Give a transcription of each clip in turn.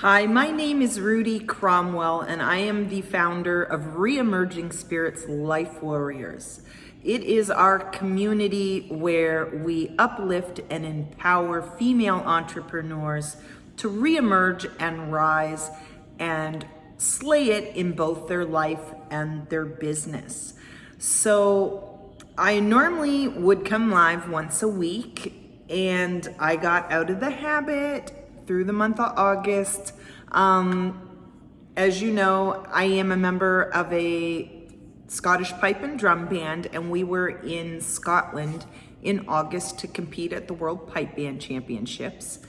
Hi, my name is Rudy Cromwell, and I am the founder of Re-Emerging Spirits Life Warriors. It is our community where we uplift and empower female entrepreneurs to re-emerge and rise and slay it in both their life and their business. So I normally would come live once a week, and I got out of the habit through the month of August. As you know, I am a member of a Scottish pipe and drum band, and we were in Scotland in August to compete at the World Pipe Band Championships.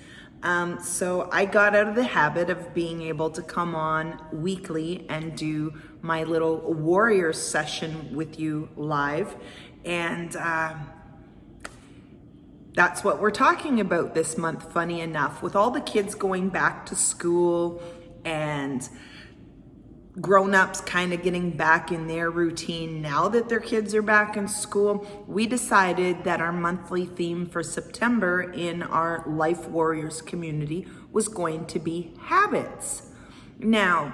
So I got out of the habit of being able to come on weekly and do my little warrior session with you live. And that's what we're talking about this month, funny enough, with all the kids going back to school and grown-ups kind of getting back in their routine now that their kids are back in school. We decided that our monthly theme for September in our Life Warriors community was going to be habits. Now,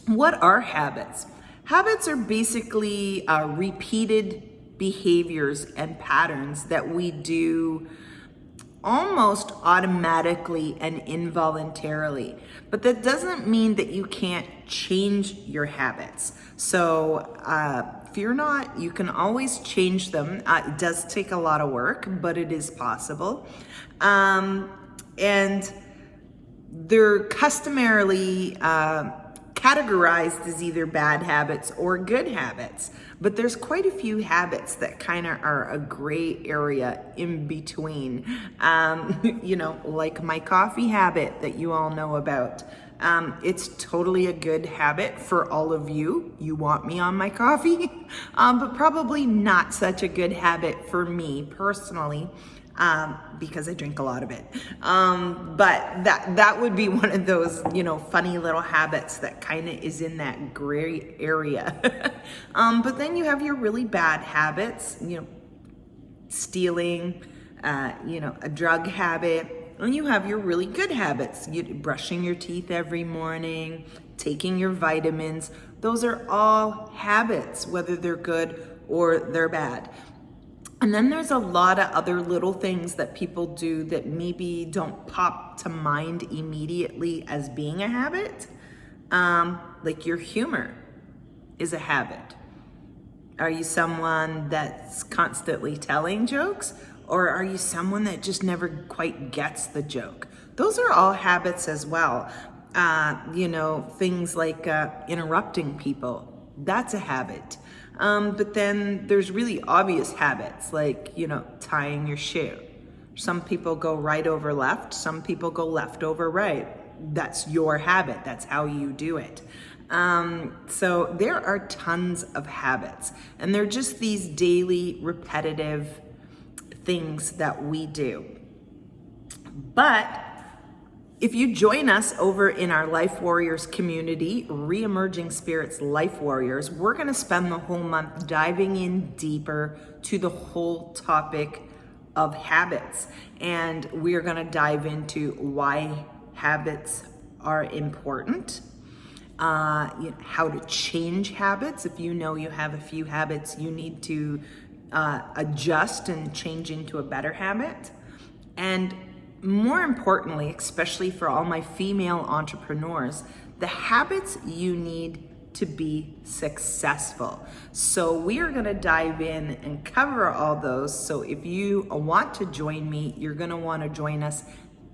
what are habits? Habits are basically repeated behaviors and patterns that we do almost automatically and involuntarily. But that doesn't mean that you can't change your habits. So fear not, you can always change them. It does take a lot of work, but it is possible. And they're customarily categorized as either bad habits or good habits. But there's quite a few habits that kind of are a gray area in between. Like my coffee habit that you all know about. It's totally a good habit for all of you. You want me on my coffee, but probably not such a good habit for me personally. Because I drink a lot of it. But that would be one of those, funny little habits that kind of is in that gray area. But then you have your really bad habits, stealing, a drug habit. And you have your really good habits, brushing your teeth every morning, taking your vitamins. Those are all habits, whether they're good or they're bad. And then there's a lot of other little things that people do that maybe don't pop to mind immediately as being a habit. Like your humor is a habit. Are you someone that's constantly telling jokes? Or are you someone that just never quite gets the joke? Those are all habits as well. Things like interrupting people. That's a habit. But then there's really obvious habits like, tying your shoe. Some people go right over left, some people go left over right. That's your habit, that's how you do it. So there are tons of habits, and they're just these daily repetitive things that we do. But if you join us over in our Life Warriors community, Re-Emerging Spirits Life Warriors, we're going to spend the whole month diving in deeper to the whole topic of habits. And we're going to dive into why habits are important, how to change habits. If you know you have a few habits you need to adjust and change into a better habit. And more importantly, especially for all my female entrepreneurs, the habits you need to be successful. So we are going to dive in and cover all those. So if you want to join me, you're going to want to join us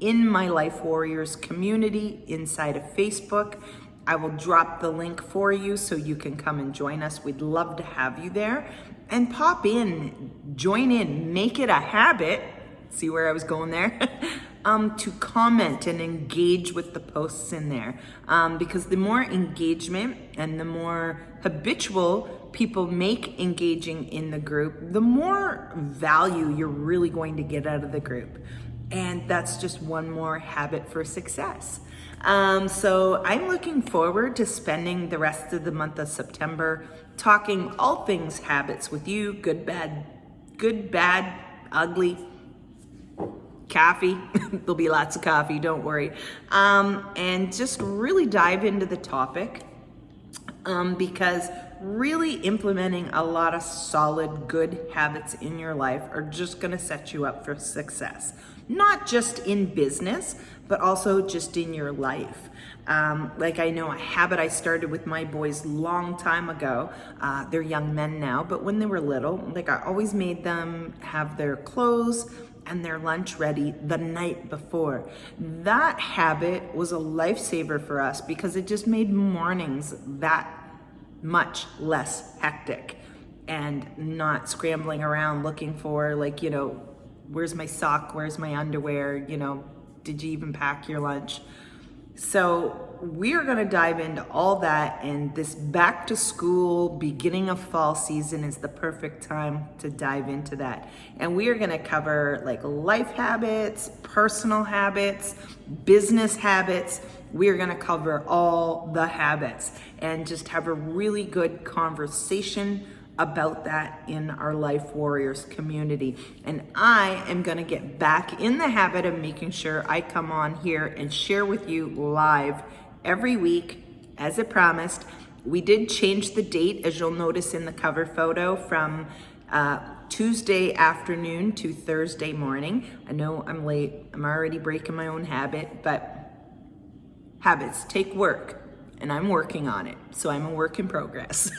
in my Life Warriors community inside of Facebook. I will drop the link for you so you can come and join us. We'd love to have you there. And pop in, join in, make it a habit. See where I was going there? To comment and engage with the posts in there. Because the more engagement and the more habitual people make engaging in the group, the more value you're really going to get out of the group. And that's just one more habit for success. So I'm looking forward to spending the rest of the month of September talking all things habits with you, good, bad, ugly, coffee. There'll be lots of coffee, don't worry. And just really dive into the topic because really implementing a lot of solid, good habits in your life are just gonna set you up for success. Not just in business, but also just in your life. Like I know a habit I started with my boys long time ago. They're young men now, but when they were little, like I always made them have their clothes and their lunch ready the night before. That habit was a lifesaver for us because it just made mornings that much less hectic and not scrambling around looking for where's my sock, where's my underwear, did you even pack your lunch? So we're gonna dive into all that, and this back to school, beginning of fall season is the perfect time to dive into that. And we are gonna cover like life habits, personal habits, business habits. We're gonna cover all the habits and just have a really good conversation about that in our Life Warriors community. And I am gonna get back in the habit of making sure I come on here and share with you live every week, as I promised. We did change the date, as you'll notice in the cover photo, from Tuesday afternoon to Thursday morning. I know I'm late, I'm already breaking my own habit, but habits take work. And I'm working on it, so I'm a work in progress.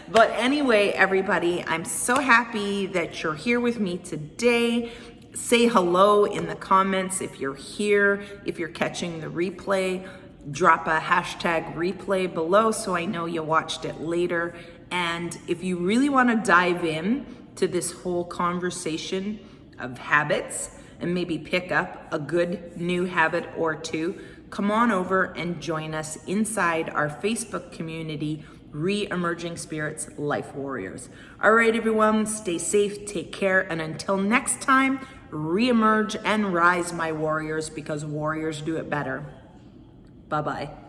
But anyway, everybody, I'm so happy that you're here with me today. Say hello in the comments if you're here. If you're catching the replay, drop a hashtag replay below so I know you watched it later. And if you really want to dive in to this whole conversation of habits and maybe pick up a good new habit or two, come on over and join us inside our Facebook community, Re-Emerging Spirits Life Warriors. All right, everyone, stay safe, take care, and until next time, re-emerge and rise, my warriors, because warriors do it better. Bye-bye.